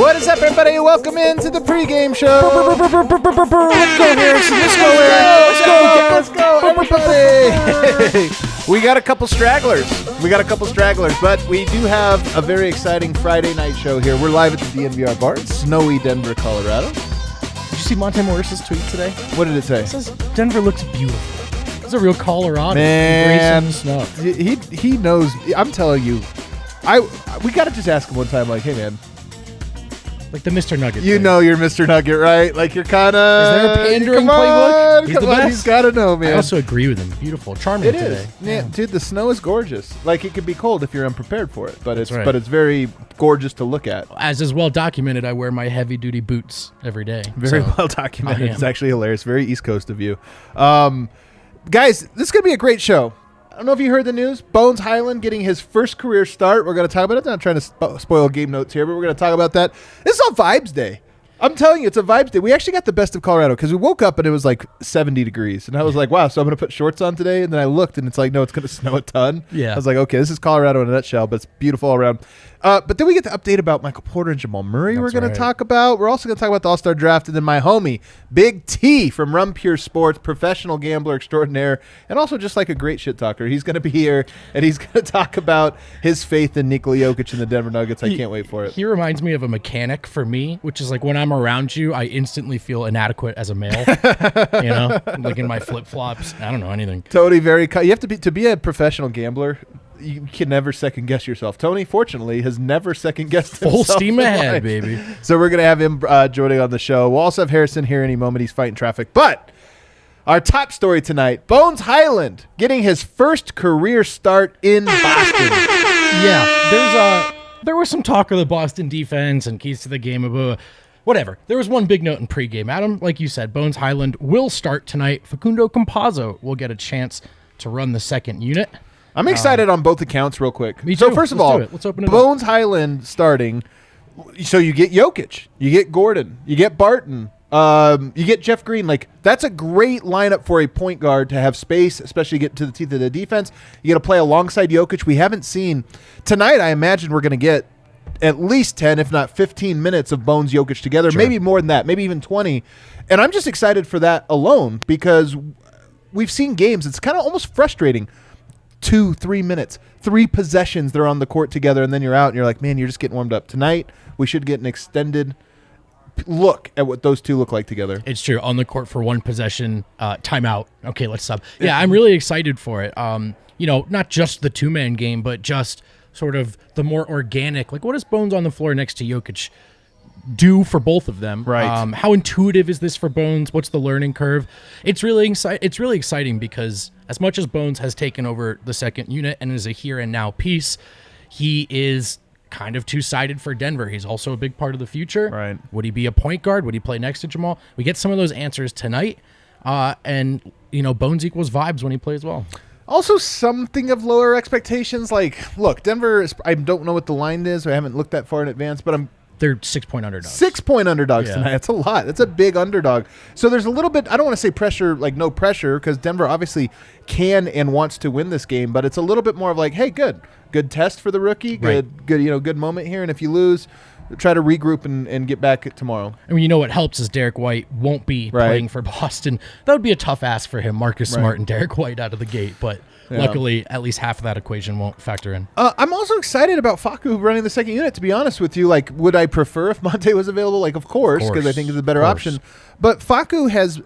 What is up, everybody? Welcome into the pregame show. Let's go, Harrison. Let's go, everybody. We got a couple stragglers. But we do have a very exciting Friday night show here. We're live at the DNVR Bar in snowy Denver, Colorado. Did you see Monte Morris's tweet today? What did it say? It says, Denver looks beautiful. It's a real Colorado. Man, snow. He knows. I'm telling you, we got to just ask him one time, like, hey, man. Like the Mr. Nugget. You know you're Mr. Nugget, right? Like you're kind of. Is there a pandering playbook? He's the best. He's got to know, man. I also agree with him. Beautiful, charming it today. Is. Yeah, dude, the snow is gorgeous. Like it could be cold if you're unprepared for it, but it's very gorgeous to look at. As is well documented, I wear my heavy duty boots every day. Very well documented. It's actually hilarious. Very East Coast of you, guys. This is gonna be a great show. I don't know if you heard the news. Bones Hyland getting his first career start. We're going to talk about it. I'm not trying to spoil game notes here, but we're going to talk about that. This is all Vibes Day. I'm telling you, it's a Vibes Day. We actually got the best of Colorado because we woke up and it was like 70 degrees. And I was like, wow, so I'm going to put shorts on today? And then I looked and it's like, no, it's going to snow a ton. Yeah. I was like, okay, this is Colorado in a nutshell, but it's beautiful all around. But then we get the update about Michael Porter and Jamal Murray. We're going to talk about. We're also going to talk about the All-Star Draft. And then my homie, Big T from Rum Pure Sports, professional gambler extraordinaire, and also just like a great shit talker. He's going to be here, and he's going to talk about his faith in Nikola Jokic and the Denver Nuggets. I can't wait for it. He reminds me of a mechanic for me, which is like when I'm around you, I instantly feel inadequate as a male. You know, like in my flip-flops. I don't know anything. Tony, you have to be a professional gambler. You can never second guess yourself. Tony, fortunately, has never second guessed himself. Full steam ahead, baby. So we're gonna have him joining on the show. We'll also have Harrison here any moment. He's fighting traffic. But our top story tonight: Bones Hyland getting his first career start in Boston. Yeah, there was some talk of the Boston defense and keys to the game. Whatever. There was one big note in pregame. Adam, like you said, Bones Hyland will start tonight. Facundo Campazzo will get a chance to run the second unit. I'm excited on both accounts real quick. Me too. So first of all, let's open it Bones Hyland starting. So you get Jokic, you get Gordon, you get Barton, you get Jeff Green. Like that's a great lineup for a point guard to have space, especially get to the teeth of the defense. You get to play alongside Jokic. We haven't seen tonight. I imagine we're going to get at least 10, if not 15 minutes of Bones Jokic together, maybe more than that, maybe even 20. And I'm just excited for that alone because we've seen games. It's kind of almost frustrating. 2-3 minutes, 3 possessions, they're on the court together, and then you're out, and you're like, man, you're just getting warmed up. Tonight, we should get an extended look at what those two look like together. It's true. On the court for one possession, timeout. Okay, let's stop. Yeah, I'm really excited for it. Not just the two-man game, but just sort of the more organic. Like, what does Bones on the floor next to Jokic do for both of them? Right. How intuitive is this for Bones? What's the learning curve? It's really exciting because as much as Bones has taken over the second unit and is a here and now piece, he is kind of two-sided for Denver. He's also a big part of the future. Right. Would he be a point guard? Would he play next to Jamal? We get some of those answers tonight. And Bones equals vibes when he plays well. Also, something of lower expectations. Like, look, Denver I don't know what the line is. I haven't looked that far in advance, but they're 6-point underdogs. 6-point underdogs tonight. That's a lot. That's a big underdog. So there's a little bit, I don't want to say pressure, like no pressure, because Denver obviously can and wants to win this game, but it's a little bit more of like, hey, good test for the rookie, good moment here, and if you lose, try to regroup and get back tomorrow. I mean, what helps is Derek White won't be playing for Boston. That would be a tough ask for him, Marcus Smart and Derek White out of the gate, but luckily at least half of that equation won't factor in. I'm also excited about Facu running the second unit, to be honest with you. Like, would I prefer if Monte was available? Like, of course, because I think it's a better option. But Facu has,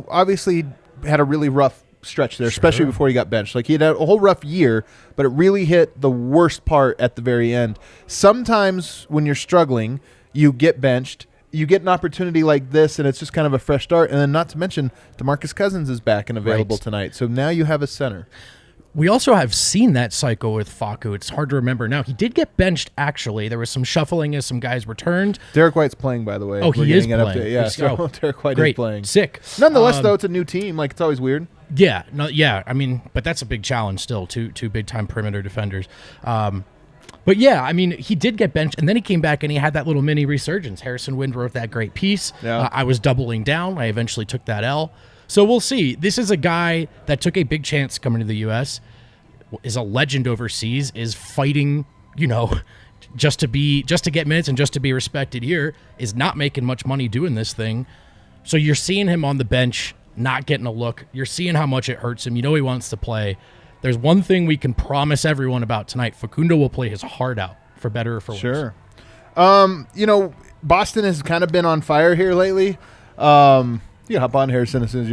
obviously had a really rough stretch there, especially before he got benched. Like, he had a whole rough year, but it really hit the worst part at the very end. Sometimes when you're struggling, you get benched, you get an opportunity like this, and it's just kind of a fresh start. And then not to mention, DeMarcus Cousins is back and available tonight. So now you have a center. We also have seen that cycle with Facu. It's hard to remember now. He did get benched, actually. There was some shuffling as some guys returned. Derek White's playing, by the way. Oh, he is playing. Yeah, so Derek White is playing. Sick. Nonetheless, though, it's a new team. Like, it's always weird. Yeah. I mean, but that's a big challenge still. Two big-time perimeter defenders. But yeah, I mean, he did get benched, and then he came back and he had that little mini resurgence. Harrison Wind wrote that great piece. Yeah. I was doubling down. I eventually took that L. So we'll see. This is a guy that took a big chance coming to the U.S., is a legend overseas, is fighting, just to get minutes and just to be respected here is not making much money doing this thing. So you're seeing him on the bench, not getting a look. You're seeing how much it hurts him. You know he wants to play. There's one thing we can promise everyone about tonight. Facundo will play his heart out, for better or for worse. Sure. Boston has kind of been on fire here lately. You can hop on, Harrison, as soon as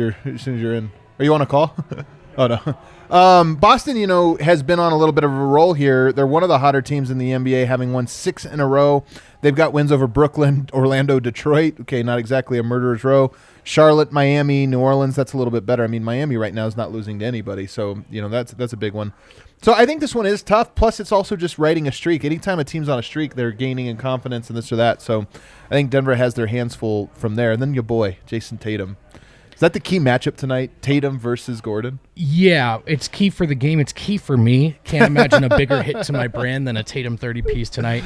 you're in. Are you on a call? Oh, no. Boston, has been on a little bit of a roll here. They're one of the hotter teams in the NBA, having won 6 in a row. They've got wins over Brooklyn, Orlando, Detroit. Okay, not exactly a murderer's row. Charlotte, Miami, New Orleans, that's a little bit better. I mean, Miami right now is not losing to anybody, so, that's a big one. So I think this one is tough, plus it's also just riding a streak. Anytime a team's on a streak, they're gaining in confidence and this or that. So I think Denver has their hands full from there. And then your boy, Jason Tatum. Is that the key matchup tonight, Tatum versus Gordon? Yeah, it's key for the game. It's key for me. Can't imagine a bigger hit to my brand than a Tatum 30-piece tonight.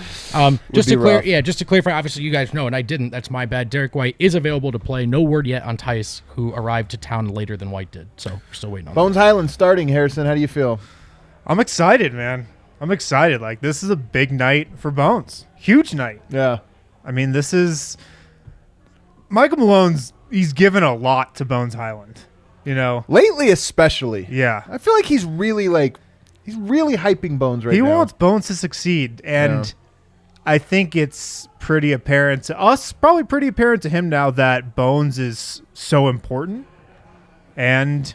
Just to clarify, obviously you guys know, and I didn't. That's my bad. Derek White is available to play. No word yet on Tice, who arrived to town later than White did. So we're still waiting on Bones that. Hyland starting, Harrison. How do you feel? I'm excited, man. I'm excited. Like, this is a big night for Bones. Huge night. Yeah. I mean, this is Michael Malone's. He's given a lot to Bones Hyland, Lately, especially. Yeah. I feel like he's really hyping Bones right now. He wants Bones to succeed, and I think it's pretty apparent to us, probably pretty apparent to him now, that Bones is so important, and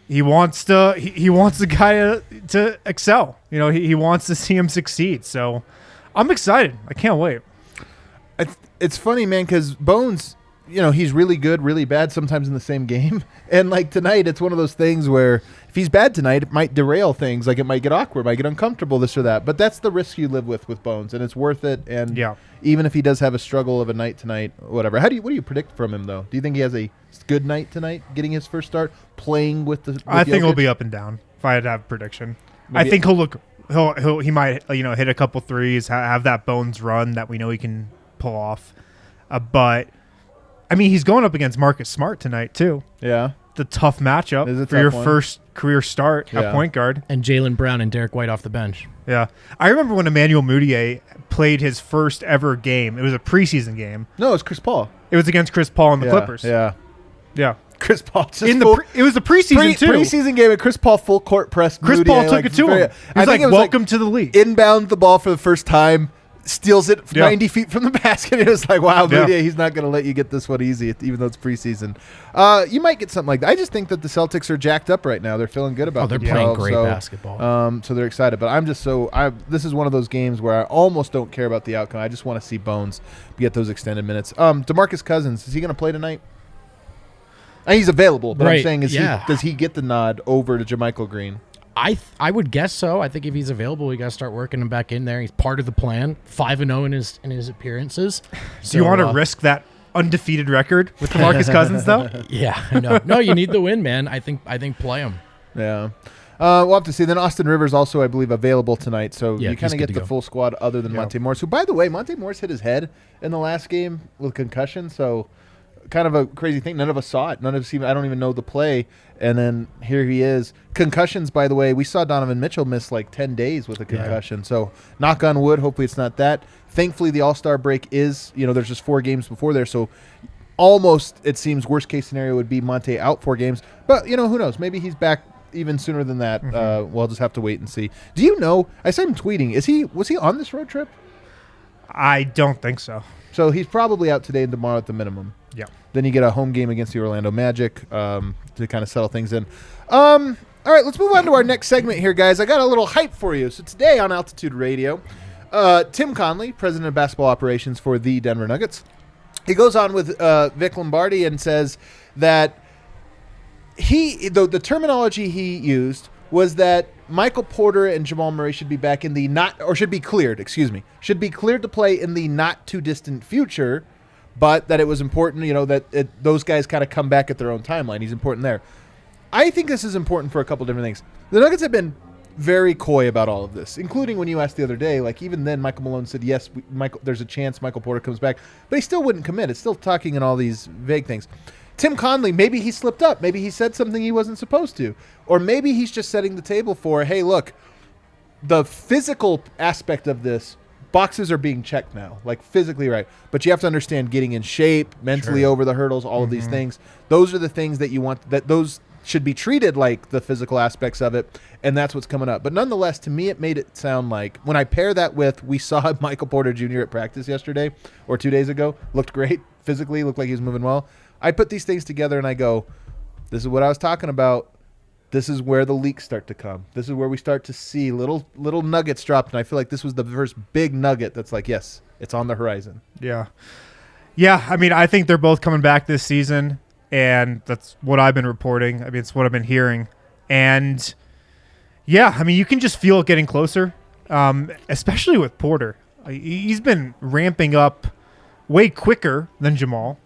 he wants the guy to excel. He wants to see him succeed. So I'm excited. I can't wait. It's funny, man, because Bones, he's really good, really bad sometimes in the same game. And like tonight, it's one of those things where if he's bad tonight, it might derail things. Like it might get awkward, might get uncomfortable, this or that. But that's the risk you live with Bones, and it's worth it. And even if he does have a struggle of a night tonight, whatever. What do you predict from him though? Do you think he has a good night tonight, getting his first start, playing with I think Jokic? he'll be up and down. If I had to have a prediction, I think he might hit a couple threes, have that Bones run that we know he can pull off. But I mean, he's going up against Marcus Smart tonight too. Yeah, the tough matchup for your first career start at point guard. And Jaylen Brown and Derek White off the bench. Yeah, I remember when Emmanuel Mudiay played his first ever game. It was a preseason game. No, it was Chris Paul. It was against Chris Paul and the Clippers. Yeah. Chris Paul just it was the preseason too. Preseason game at Chris Paul full court press. Chris Paul took it to him. He was like, "Welcome to the league." Inbound the ball for the first time, steals it 90 feet from the basket. It was like, wow, Mudiay, he's not going to let you get this one easy, even though it's preseason. You might get something like that. I just think that the Celtics are jacked up right now. They're feeling good about they're playing great basketball. So they're excited. But this is one of those games where I almost don't care about the outcome. I just want to see Bones get those extended minutes. DeMarcus Cousins, is he going to play tonight? He's available, but I'm saying, does he get the nod over to JaMychal Green? I would guess so. I think if he's available, we got to start working him back in there. He's part of the plan. 5-0 in his appearances. Do you want to risk that undefeated record with DeMarcus Cousins, though? Yeah, no, you need the win, man. I think play him. Yeah. We'll have to see. Then Austin Rivers also, I believe, available tonight. So you kind of get the full squad other than Monte Morris, who, by the way, Monte Morris hit his head in the last game with concussion. So kind of a crazy thing. None of us saw it. None of us even, I don't even know the play. And then here he is. Concussions, by the way, we saw Donovan Mitchell miss like 10 days with a concussion. So knock on wood. Hopefully it's not that. Thankfully, the All-Star break is, there's just 4 games before there. So almost, it seems, worst case scenario would be Monte out 4 games. But, who knows? Maybe he's back even sooner than that. We'll just have to wait and see. Do you know, I saw him tweeting, was he on this road trip? I don't think so. So he's probably out today and tomorrow at the minimum. Yeah. Then you get a home game against the Orlando Magic to kind of settle things in. All right, let's move on to our next segment here, guys. I got a little hype for you. So today on Altitude Radio, Tim Conley, president of basketball operations for the Denver Nuggets, he goes on with Vic Lombardi and says that the terminology he used was that Michael Porter and Jamal Murray should be back in the should be cleared to play in the not too distant future, but that it was important, that those guys kind of come back at their own timeline. He's important there. I think this is important for a couple different things. The Nuggets have been very coy about all of this, including when you asked the other day, like even then Michael Malone said, yes, there's a chance Michael Porter comes back, but he still wouldn't commit. It's still talking in all these vague things. Tim Conley, maybe he slipped up. Maybe he said something he wasn't supposed to. Or maybe he's just setting the table for, hey, look, the physical aspect of this boxes are being checked now, like physically right. But you have to understand getting in shape, mentally over the hurdles, all of these things. Those are the things that you want, that those should be treated like the physical aspects of it, and that's what's coming up. But nonetheless, to me, it made it sound like, when I pair that with, we saw Michael Porter Jr. at practice yesterday or 2 days ago, looked great physically, looked like he was moving well. I put these things together and I go, this is what I was talking about. This is where the leaks start to come. This is where we start to see little nuggets dropped, and I feel like this was the first big nugget that's like, yes, it's on the horizon. Yeah. Yeah, I mean, I think they're both coming back this season, and that's what I've been reporting. I mean, it's what I've been hearing. And, yeah, I mean, you can just feel it getting closer, especially with Porter. He's been ramping up way quicker than Jamal,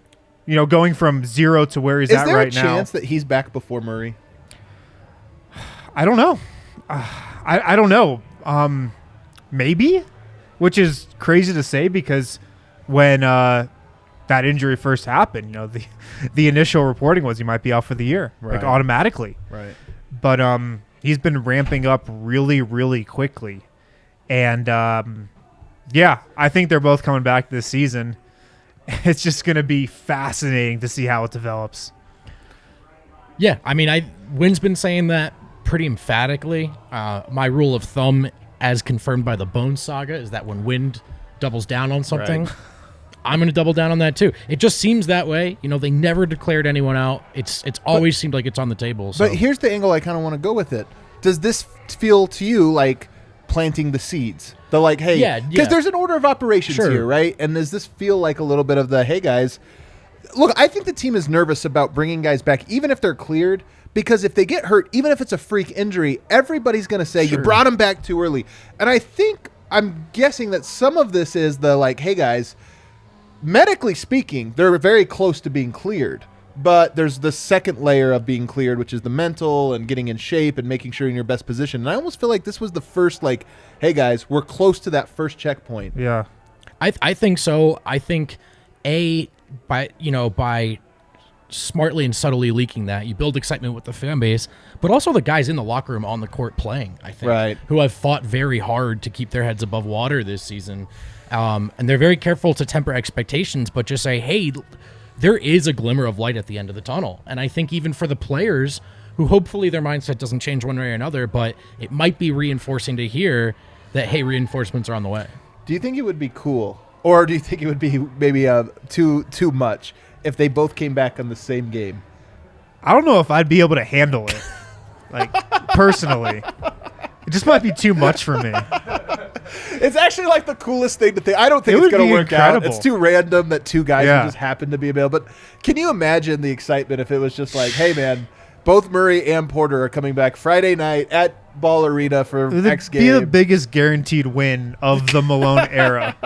you know, going from 0 to where he's at right now. Is there a chance that he's back before Murray? I don't know. I don't know. Maybe, which is crazy to say because when that injury first happened, you know, the initial reporting was he might be out for the year, like automatically. Right. But he's been ramping up really, really quickly, and yeah, I think they're both coming back this season. It's just going to be fascinating to see how it develops. Yeah, I mean, Wynn's been saying that pretty emphatically. My rule of thumb, as confirmed by the Bones saga, is that when Wynn doubles down on something, I'm going to double down on that too. It just seems that way. You know, they never declared anyone out. It's always seemed like it's on the table. So. But here's the angle I kind of want to go with it. Does this feel to you like planting the seeds? The like, hey, because there's an order of operations here, right? And does this feel like a little bit of the, hey guys, look, I think the team is nervous about bringing guys back, even if they're cleared. Because if they get hurt, even if it's a freak injury, everybody's going to say, you brought them back too early. And I'm guessing that some of this is the like, hey guys, medically speaking, they're very close to being cleared. But there's the second layer of being cleared, which is the mental and getting in shape and making sure you're in your best position. And I almost feel like this was the first, like, hey guys, we're close to that first checkpoint. Yeah. I think so. I think by smartly and subtly leaking that, you build excitement with the fan base, but also the guys in the locker room on the court playing, I think, who have fought very hard to keep their heads above water this season. And they're very careful to temper expectations, but just say, hey, there is a glimmer of light at the end of the tunnel. And I think even for the players who hopefully their mindset doesn't change one way or another, but it might be reinforcing to hear that, hey, reinforcements are on the way. Do you think it would be cool, or do you think it would be maybe too much if they both came back on the same game? I don't know if I'd be able to handle it, like, personally. It just might be too much for me. It's actually like the coolest thing to think. I don't think it's going to work out. It's too random that two guys would just happen to be available. But can you imagine the excitement if it was just like, hey, man, both Murray and Porter are coming back Friday night at Ball Arena for X game. Be the biggest guaranteed win of the Malone era.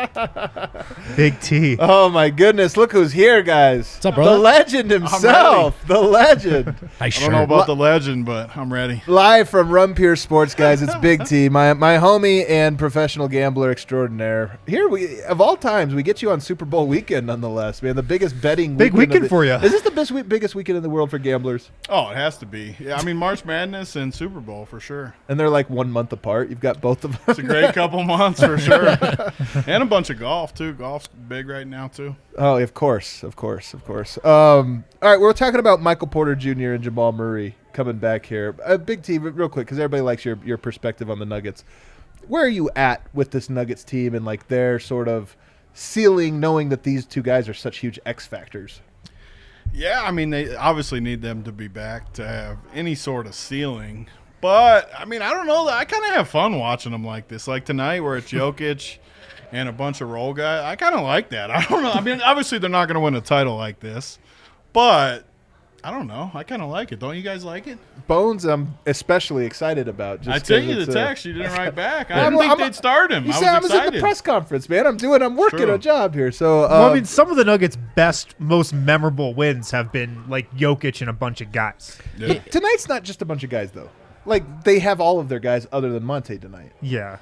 Big T. Oh my goodness! Look who's here, guys. What's up, brother? The legend himself. The legend. I don't know about the legend, but I'm ready. Live from Rum Pier Sports, guys. It's Big T, my homie and professional gambler extraordinaire. Here we, of all times, we get you on Super Bowl weekend, nonetheless, man. The biggest betting weekend for you. Is this the biggest weekend in the world for gamblers? Oh, it has to be. Yeah, I mean March Madness and Super Bowl for sure. And they're like 1 month apart. You've got both of them. It's a great couple months for sure. And a bunch of golf, too. Golf's big right now, too. Oh, of course. All right, we're talking about Michael Porter Jr. and Jamal Murray coming back here. Big T, real quick, because everybody likes your perspective on the Nuggets. Where are you at with this Nuggets team and like their sort of ceiling, knowing that these two guys are such huge X factors? Yeah, I mean, they obviously need them to be back to have any sort of ceiling. But, I mean, I don't know. I kind of have fun watching them like this. Like tonight where it's Jokic and a bunch of role guys. I kind of like that. I don't know. I mean, obviously they're not going to win a title like this. But, I don't know. I kind of like it. Don't you guys like it? Bones, I'm especially excited about. Just I sent you the text. You didn't write back. I didn't think they'd start him. I was at the press conference, man. I'm working a job here. So, well, I mean, some of the Nuggets' best, most memorable wins have been like Jokic and a bunch of guys. Yeah. Tonight's not just a bunch of guys, though. Like, they have all of their guys other than Monte tonight. Yeah.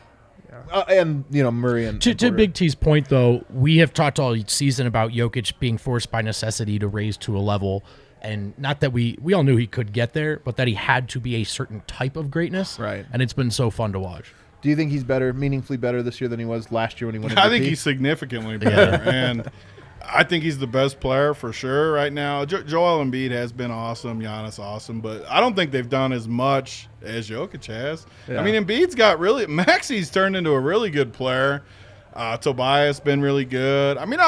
And, Murray and to Big T's point, though, we have talked all season about Jokic being forced by necessity to raise to a level. And not that we all knew he could get there, but that he had to be a certain type of greatness. Right. And it's been so fun to watch. Do you think he's meaningfully better this year than he was last year when he won MVP? I think he's significantly better, and I think he's the best player for sure right now. Joel Embiid has been awesome, Giannis awesome, but I don't think they've done as much as Jokic has. Yeah. I mean, Embiid's got Maxi's turned into a really good player. Tobias been really good. I mean,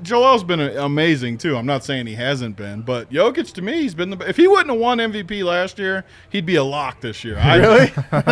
Joel's been amazing too. I'm not saying he hasn't been, but Jokic to me, he's been if he wouldn't have won MVP last year, he'd be a lock this year. Really?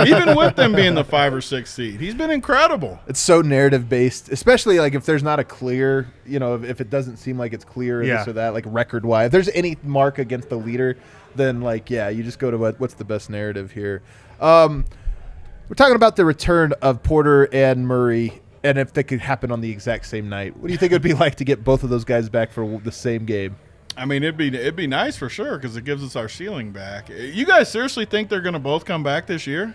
Even with them being the 5 or 6 seed, he's been incredible. It's so narrative based, especially like if there's not a clear, if it doesn't seem like it's clear or this or that, like record wise. If there's any mark against the leader, then you just go to what's the best narrative here. We're talking about the return of Porter and Murray. And if they could happen on the exact same night, what do you think it would be like to get both of those guys back for the same game? I mean, it'd be nice for sure because it gives us our ceiling back. You guys seriously think they're going to both come back this year?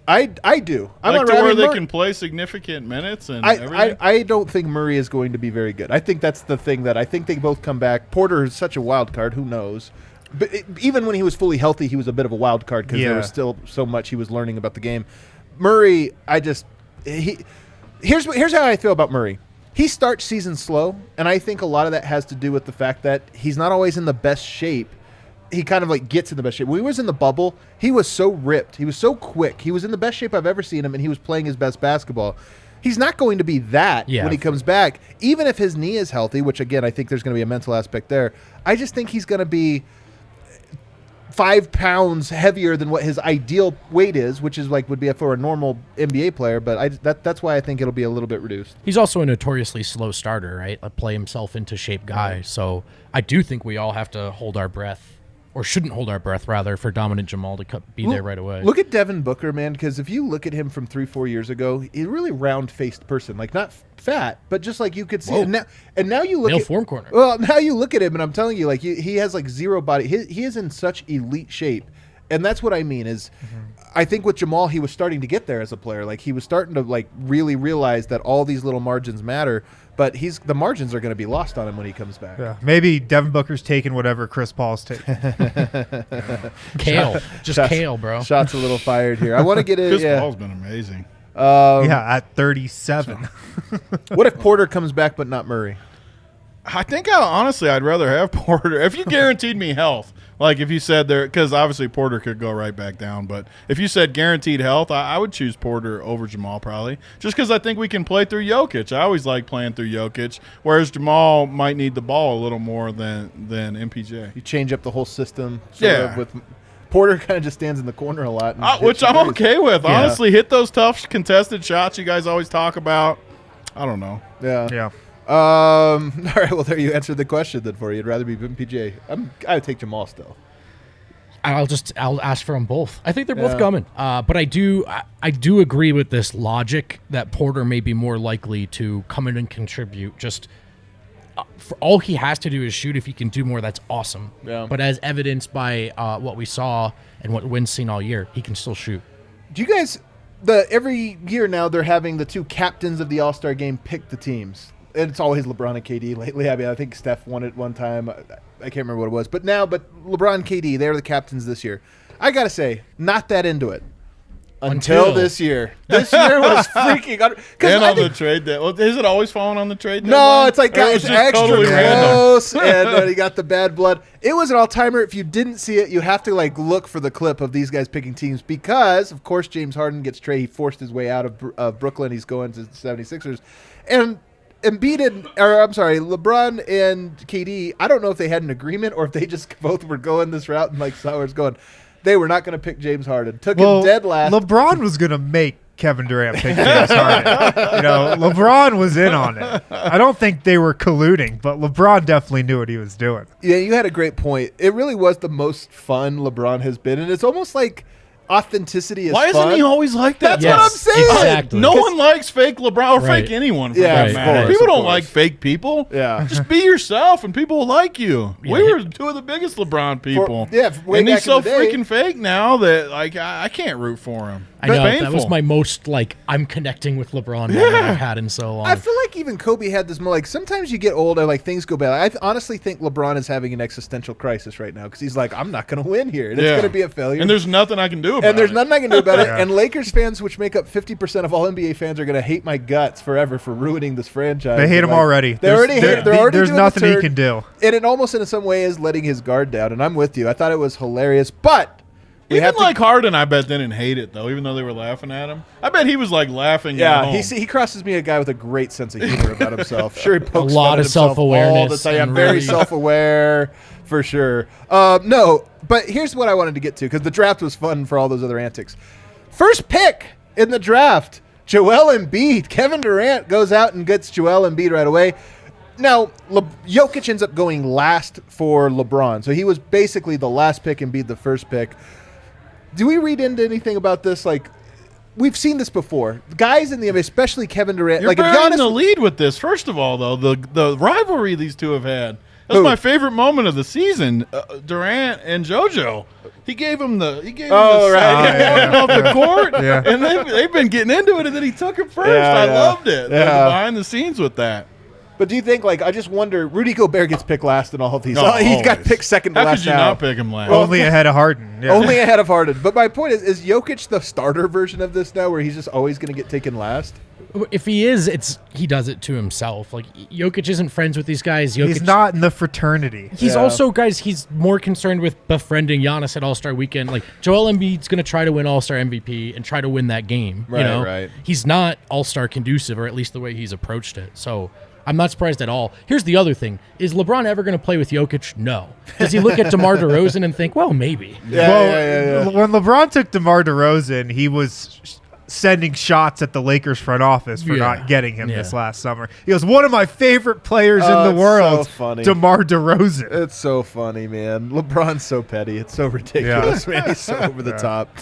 I do. They can play significant minutes and everything? I don't think Murray is going to be very good. I think that's the thing that I think they both come back. Porter is such a wild card. Who knows? But even when he was fully healthy, he was a bit of a wild card because there was still so much he was learning about the game. Murray, Here's how I feel about Murray. He starts season slow, and I think a lot of that has to do with the fact that he's not always in the best shape. He kind of gets in the best shape. When he was in the bubble, he was so ripped. He was so quick. He was in the best shape I've ever seen him, and he was playing his best basketball. He's not going to be that when he comes back, even if his knee is healthy, which, again, I think there's going to be a mental aspect there. I just think he's going to be 5 pounds heavier than what his ideal weight is, which is would be for a normal NBA player. But that's why I think it'll be a little bit reduced. He's also a notoriously slow starter, right? A play himself into shape guy. So I do think we all have to hold our breath, or shouldn't hold our breath rather, for dominant Jamal to be there right away. Look at Devin Booker, man, because if you look at him from 3-4 years ago, he's a really round-faced person, not fat, but just you could see. And now you look Male at form corner. Well, now you look at him, and I'm telling you, he has zero body. He is in such elite shape, and that's what I mean. Is I think with Jamal, he was starting to get there as a player. He was starting to really realize that all these little margins matter. But the margins are going to be lost on him when he comes back. Yeah, maybe Devin Booker's taking whatever Chris Paul's taking. Kale, bro. Shots a little fired here. I want to get in. Chris Paul's been amazing. At 37. What if Porter comes back but not Murray? I think honestly I'd rather have Porter. If you guaranteed me health, if you said there, because obviously Porter could go right back down, but if you said guaranteed health, I would choose Porter over Jamal probably, just because I think we can play through Jokic. I always like playing through Jokic, whereas Jamal might need the ball a little more than MPJ. You change up the whole system. Sort of with Porter kind of just stands in the corner a lot. Which I'm okay with. Yeah. Honestly, hit those tough contested shots you guys always talk about. I don't know. Yeah. All right, well, there you answered the question then for you. You'd rather be MPJ. I would take Jamal still. I'll ask for them both. I think they're both coming. But I do agree with this logic that Porter may be more likely to come in and contribute. Just for all he has to do is shoot. If he can do more, that's awesome. Yeah. But as evidenced by what we saw and what Wynn's seen all year, he can still shoot. Do you guys every year now they're having the two captains of the All-Star game pick the teams? And it's always LeBron and KD lately. I mean, I think Steph won it one time. I can't remember what it was. But LeBron and KD, they're the captains this year. I got to say, not that into it. Until this year. This year was freaking and on the trade deadline. Is it always falling on the trade deadline? No, it's it's extra totally close. And he got the bad blood. It was an all-timer. If you didn't see it, you have to look for the clip of these guys picking teams because, of course, James Harden gets traded. He forced his way out of Brooklyn. He's going to the 76ers. And LeBron and KD, I don't know if they had an agreement or if they just both were going this route and saw where it's going. They were not going to pick James Harden. Took him dead last. LeBron was going to make Kevin Durant pick James Harden. LeBron was in on it. I don't think they were colluding, but LeBron definitely knew what he was doing. Yeah, you had a great point. It really was the most fun LeBron has been, and it's almost like authenticity is Why fun. isn't he always like that? That's what I'm saying. Exactly. No one likes fake LeBron or fake anyone. For that matter. People don't like fake people. Yeah. Just be yourself and people will like you. Yeah. We were two of the biggest LeBron people. And he's so freaking fake now that I can't root for him. I know. That was my most I'm connecting with LeBron moment I've had in so long. I feel like even Kobe had this more sometimes you get older, things go bad. I honestly think LeBron is having an existential crisis right now because he's I'm not going to win here. And it's going to be a failure. And there's nothing I can do about And there's it. nothing I can do about it. Yeah. And Lakers fans, which make up 50% of all NBA fans, are going to hate my guts forever for ruining this franchise. They hate him Like, already. They're already doing There's the nothing he turn. can do. And it almost in some way is letting his guard down. And I'm with you. I thought it was hilarious. But we Even have to. like Harden, I bet didn't hate it though, even though they were laughing at him. I bet he was like laughing. at Yeah, home. he crosses me a guy with a great sense of humor about himself. Sure, he pokes lot fun at of himself self-awareness all the time. I'm and very really- self-aware for sure. No, but here's what I wanted to get to because the draft was fun for all those other antics. First pick in the draft, Joel Embiid. Kevin Durant goes out and gets Joel Embiid right away. Now, Jokic ends up going last for LeBron, so he was basically the last pick, Embiid the first pick. Do we read into anything about this? Like, we've seen this before. Guys in the NBA, especially Kevin Durant. You're like, if burying Giannis, the lead with this. First of all, though, the rivalry these two have had. That's Who? my favorite moment of the season. Durant and JoJo. He gave him the. Oh, right. second Yeah. off the court, Yeah. and they've been getting into it, and then he took it first. Yeah, I yeah. loved it. Like, Yeah. behind the scenes with that. but do you think, like, I just wonder, Rudy Gobert gets picked last in all of these. No, He's got always. picked second to How last could you now. not pick him last? Only ahead of Harden. Yeah. Only ahead of Harden. But my point is Jokic the starter version of this now where he's just always going to get taken last? If he is, he does it to himself. Like Jokic isn't friends with these guys. Jokic, He's not in the fraternity. He's Yeah. also, guys, he's more concerned with befriending Giannis at All-Star Weekend. Like, Joel Embiid's going to try to win All-Star MVP and try to win that game. Right, you know? right. He's not All-Star conducive, or at least the way he's approached it. So I'm not surprised at all. Here's the other thing. Is LeBron ever going to play with Jokic? No. Does he look at DeMar DeRozan and think, well, maybe? Yeah. When LeBron took DeMar DeRozan, he was sending shots at the Lakers front office for Yeah. not getting him Yeah. this last summer. He was one of my favorite players Oh, in the it's world, so funny. DeMar DeRozan. It's so funny, man. LeBron's so petty. It's so ridiculous, man. He's so over the Yeah. top.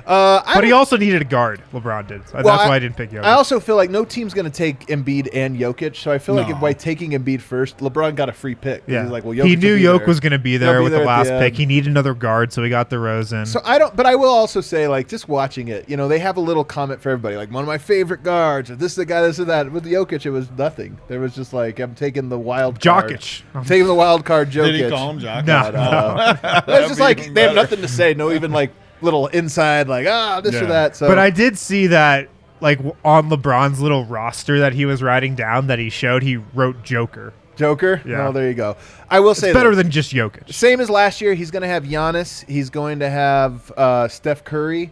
But he also needed a guard. LeBron did. So that's why I didn't pick Jokic. I also feel like no team's going to take Embiid and Jokic, so I feel like No. by taking Embiid first, LeBron got a free pick. yeah. He's like, well, he Jokic knew will be Jokic there. was going to be He'll there be with there the at last the pick. end. He needed another guard, so he got DeRozan. So I don't, but I will also say, like, just watching it, you know, they have a little comment for everybody, like one of my favorite guards, or this is the guy, this or that. With Jokic, it was nothing. There was just like, I'm taking the wild card. Jokic. I'm taking the wild card, Jokic. Did he call him Jokic? No. It's just like even they have better. nothing to say. No, even like little inside, like this or Yeah. that. So, But I did see that, like, on LeBron's little roster that he was writing down that he showed, he wrote Joker. Joker. Yeah. Oh, there you go. I will say It's better this. than just Jokic. Same as last year. He's going to have Giannis. He's going to have Steph Curry.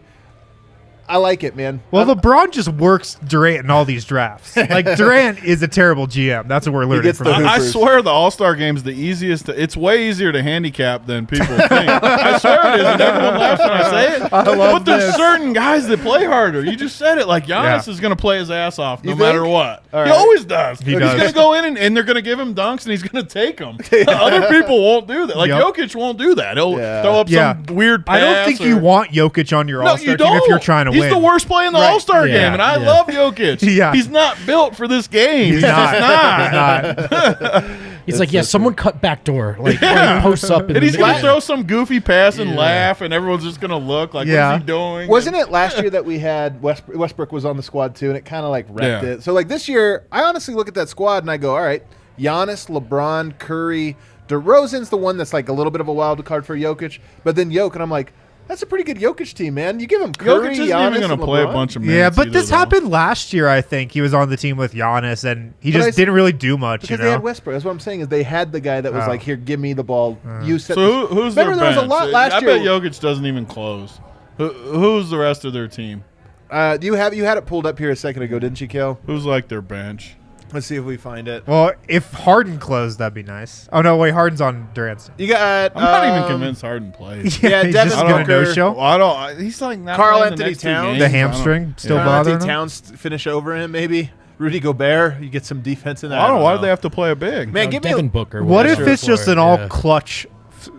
I like it, man. Well, LeBron just works Durant in all these drafts. Like, Durant is a terrible GM. That's what we're learning gets from the him. hoop. I Hoopers. swear the All-Star Game's the easiest. It's way easier to handicap than people think. I swear it is, and everyone laughs when I say it. But there's this. certain guys that play harder. You just said it. Like Giannis Yeah. is going to play his ass off no You matter think? what. All He right. always does. He He's does. going to go in and they're going to give him dunks and he's going to take them. Other people won't do that. Like Yep. Jokic won't do that. He'll Yeah. throw up Yeah. some weird pass. I don't think you or- want Jokic on your No, All-Star you team don't. if you're trying to He's win. the worst play in the Right. All-Star Yeah, game, and I yeah. love Jokic. Yeah. He's not built for this game. He's He's not. just not. He's like, yeah, someone cut back door. Like, posts up. In And he's the going to middle. throw some goofy pass and Yeah. laugh, and everyone's just going to look like, Yeah. what's he doing? Wasn't it last year that we had Westbrook was on the squad too, and it kind of like wrecked Yeah. it. So like this year, I honestly look at that squad and I go, all right, Giannis, LeBron, Curry, DeRozan's the one that's like a little bit of a wild card for Jokic, but then Jokic, and I'm like, that's a pretty good Jokic team, man. You give him Curry, Jokic isn't Giannis, even going and to play a LeBron? bunch of minutes. Yeah, but either, this though. happened last year, I think. He was on the team with Giannis, and he But just I- didn't really do much, because you they had know? Westbrook. That's what I'm saying is they had the guy that was Oh. like, here, give me the ball. You set. So who's Remember their there was a bench? lot last I year. bet Jokic doesn't even close. Who's the rest of their team? You had it pulled up here a second ago, didn't you, Kel? Who's like their bench? Let's see if we find it. Well, if Harden closed, that'd be nice. Oh, no, wait, Harden's on Durant's team. You got. I'm not even convinced Harden plays. Yeah, he's Devin just going to Booker. no-show. Well, I don't. He's like not Karl playing the Anthony next two Towns? games. The I don't- hamstring still Yeah. bothering Anthony him? Towns finish over him, maybe. Rudy Gobert, you get some defense in that. I don't know. Why do they have to play a big? Man, No, give me Devin Booker. What was if there it's for just it, an yeah. all-clutch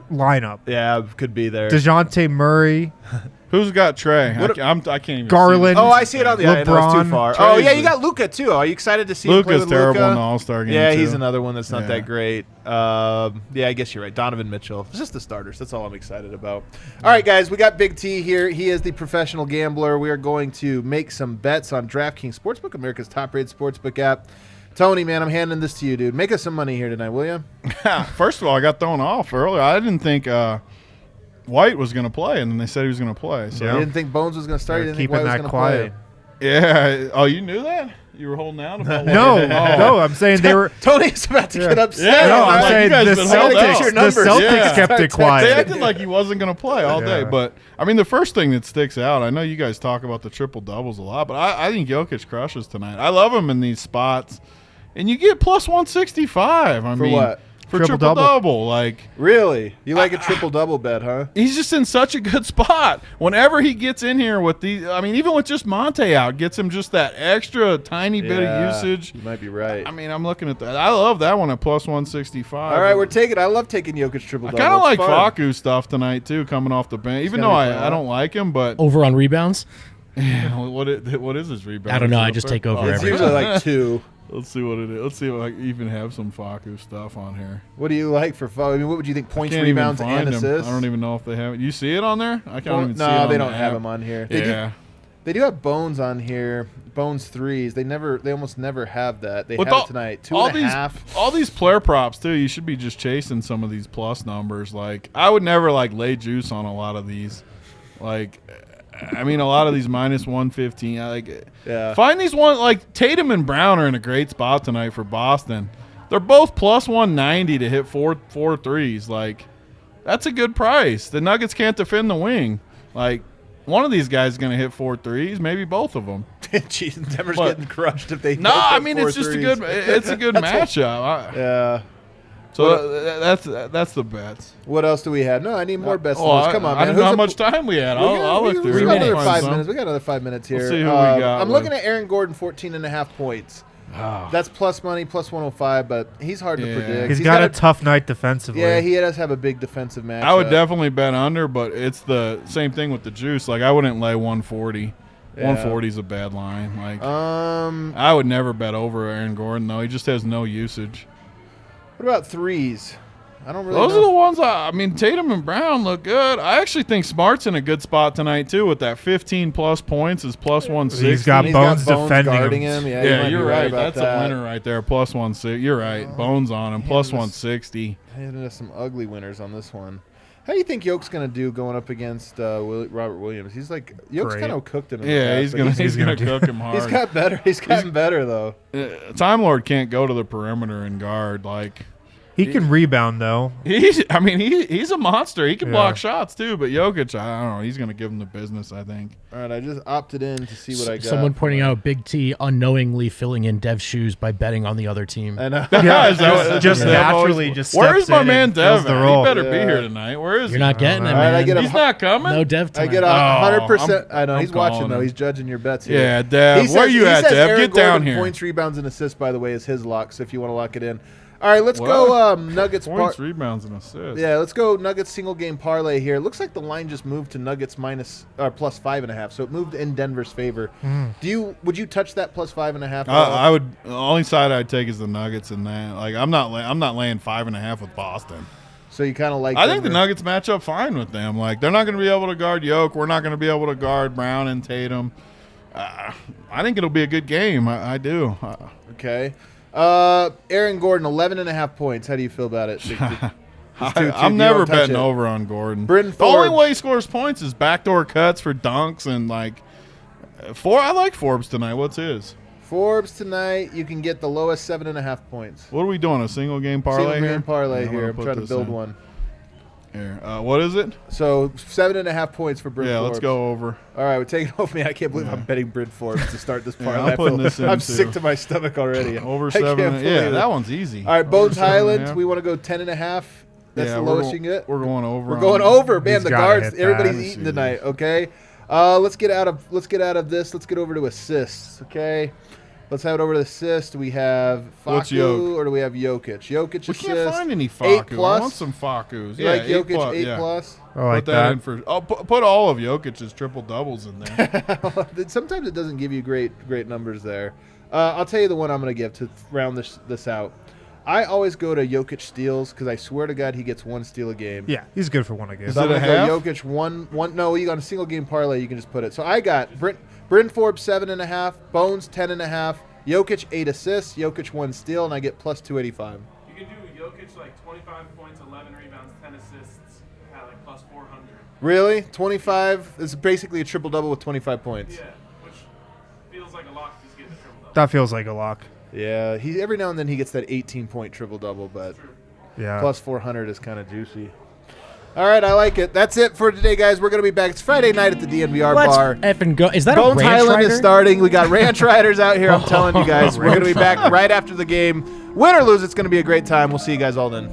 lineup? Yeah, could be there. DeJounte Murray, Who's got Trey? What- I can't even. Garland. See Oh, I see it on the eye. No, it's too LeBron. far. Trey's Oh, yeah, you the- got Luca too. Are you excited to see him play Luka's with terrible Luka? in the All-Star game. Yeah, too. he's another one that's not Yeah. that great. Yeah, I guess you're right. Donovan Mitchell. It's just the starters. That's all I'm excited about. All right, guys, we got Big T here. He is the professional gambler. We are going to make some bets on DraftKings Sportsbook, America's top-rated sportsbook app. Tony, man, I'm handing this to you, dude. Make us some money here tonight, will you? First of all, I got thrown off earlier. I didn't think White was going to play, and then they said he was going to play. So You didn't think Bones was going to start? You didn't think White was going to play? Yeah. Oh, you knew that? You were holding out about No, I'm saying they were. Tony's about to get upset. Yeah, No, I'm I'm like, saying you guys the been holding out. Celtics kept it They quiet. acted like he wasn't going to play all day. Yeah. But, I mean, the first thing that sticks out, I know you guys talk about the triple-doubles a lot, but I think Jokic crushes tonight. I love him in these spots. And you get plus 165. I mean, what? For Triple-double. triple-double. Like, Really? You like a triple-double bet, huh? he's just in such a good spot. Whenever he gets in here with these, I mean, even with just Monte out, gets him just that extra tiny bit of usage. You might be right. I mean, I'm looking at that. I love that one at plus 165. All right, I love taking Jokic triple-double. I kind of like It's fun. Facu stuff tonight, too, coming off the bench. Even gonna though be fun, I don't like him, but Over on rebounds? what is his rebound? I don't know. Is it I up just there? take over Oh, It's everything. usually like 2. Let's see what it is. Let's see if I even have some Facu stuff on here. What do you like for Facu? I mean, what would you think? Points, Can't even rebounds, find and him. assists? I don't even know if they have it. You see it on there? I can't even see it. No, on they the don't have app. him on here. Yeah. They do have Bones on here. Bones threes. They almost never have that. They With have it tonight. 2.5. All these player props too. You should be just chasing some of these plus numbers. Like I would never like lay juice on a lot of these. Like, I mean, a lot of these minus 115. I like. Yeah. Find these one like Tatum and Brown are in a great spot tonight for Boston. They're both plus 190 to hit four threes. Like, that's a good price. The Nuggets can't defend the wing. Like. One of these guys is going to hit 4 threes, maybe both of them. Jeez, Denver's But- getting crushed if they. No, both I hit mean 4 it's just threes. it's a good matchup. Yeah. So that's the bets. What else do we have? No, I need more bets. Oh, Come on, I man. don't know how Who's much time we had. I'll look through. We it. got another I'll 5 find some. minutes. We got another 5 minutes here. Let's see who we got I'm with- looking at Aaron Gordon, 14.5 points. Oh. That's plus money, plus 105, but he's hard to Yeah. predict. He's got a tough night defensively. Yeah, he does have a big defensive match. I would definitely bet under, but it's the same thing with the juice. Like I wouldn't lay 140. Yeah. 140 is a bad line. Like What I would never bet over Aaron Gordon though. He just has no usage. about threes? I don't really Those know. are the ones. I mean, Tatum and Brown look good. I actually think Smart's in a good spot tonight too. With that 15 plus points is plus 160. He's got He's Bones got Bones defending guarding him. him. Yeah, you Yeah, might you're be right. about That's that. a winner right there. Plus 160. You're right. Bones on him. Plus 160. There's some ugly winners on this one. How do you think Yoke's going to do going up against Robert Williams? He's like Yoke's Great. kind of cooked him. In the Yeah, past, he's but gonna he's gonna cook him hard. He's got better. He's gotten better though. Time Lord can't go to the perimeter and guard. Like He can rebound though. he's a monster. He can Yeah. block shots too. But Jokic, I don't know. He's gonna give him the business. I think. All right, I just opted in to see what I got. Someone pointing out Big T unknowingly filling in Dev's shoes by betting on the other team. And Yeah, Is that- just Dev naturally always- just Where is steps my in man and fills Dev? the at? role. He better be Yeah. here tonight. Where is You're he? not getting it, All right, I man. get a He's not coming. No Dev I tonight. get Oh, 100%. I know I'm he's watching calling though. him. He's judging your bets here. Yeah, Dev. He Where says- you he at, says Dev? Aaron Get down Gordon here. Points, rebounds, and assists. By the way, is his lock. So if you want to lock it in. All right, let's What? go Nuggets. Points, rebounds, and assists. Yeah, let's go Nuggets single game parlay here. Looks like the line just moved to Nuggets plus 5.5, so it moved in Denver's favor. Would you touch that plus 5.5? I would. The only side I'd take is the Nuggets in that. Like I'm not laying 5.5 with Boston. So you kind of like. I think the Denver. Nuggets match up fine with them. Like they're not going to be able to guard Yoke. We're not going to be able to guard Brown and Tatum. I think it'll be a good game. I do. Okay. Aaron Gordon, 11.5 points. How do you feel about it? I'm never betting over on Gordon. Britton The only Forbes. way he scores points is backdoor cuts for dunks and like. I like Forbes tonight. What's his? Forbes tonight, you can get the lowest 7.5 points. What are we doing? A single game parlay Single here? game parlay Yeah, here. gonna I'm put trying to this build in. one. Here, what is it? So 7.5 points for Bryn Yeah, Forbes. let's go over. All right, we're taking it over me. I can't believe I'm betting Bryn Forbes to start this Yeah, parlay. I'm I putting feel- this in, I'm too. sick to my stomach already. Over I can't 7. believe Yeah, it. that one's easy. All right, Bones Over 7.5. Highlands. We want to go 10.5. That's the lowest you can get. We're going over. We're going over, man. He's The gotta guards, hit that. everybody's Let's eating see tonight. Okay, let's get out of this. Let's get over to assists. Okay, let's have it over to assists. We have What's Facu Yoke? or do we have Jokic? Jokic We assists. can't find any 8 Facu. I plus. want some Facus. You Yeah, like 8 Jokic plus. 8 yeah. plus? I like Put that that. in for. Oh, put all of Jokic's triple doubles in there. Sometimes it doesn't give you great numbers there. I'll tell you the one I'm going to give to round this out. I always go to Jokic steals because I swear to God he gets 1 steal a game. Yeah, he's good for one again. Is So I'm it a gonna go half? Jokic one. No, you got a single game parlay. You can just put it. So I got Bryn Forbes 7.5, Bones 10.5, Jokic 8 assists, Jokic 1 steal, and I get plus 285. You can do Jokic like 25 points, 11 rebounds, 10 assists at like plus 400. Really? 25 is basically a triple-double with 25 points. Yeah, which feels like a lock. He's getting a triple double. That feels like a lock. Yeah, he every now and then he gets that 18-point triple-double, but Yeah. plus 400 is kind of juicy. All right, I like it. That's it for today, guys. We're going to be back. It's Friday night at the DNVR Let's Bar. effing go. Is that Bones a ranch Hyland rider? is starting. We got ranch riders out here. I'm telling you guys. We're going to be back right after the game. Win or lose, it's going to be a great time. We'll see you guys all then.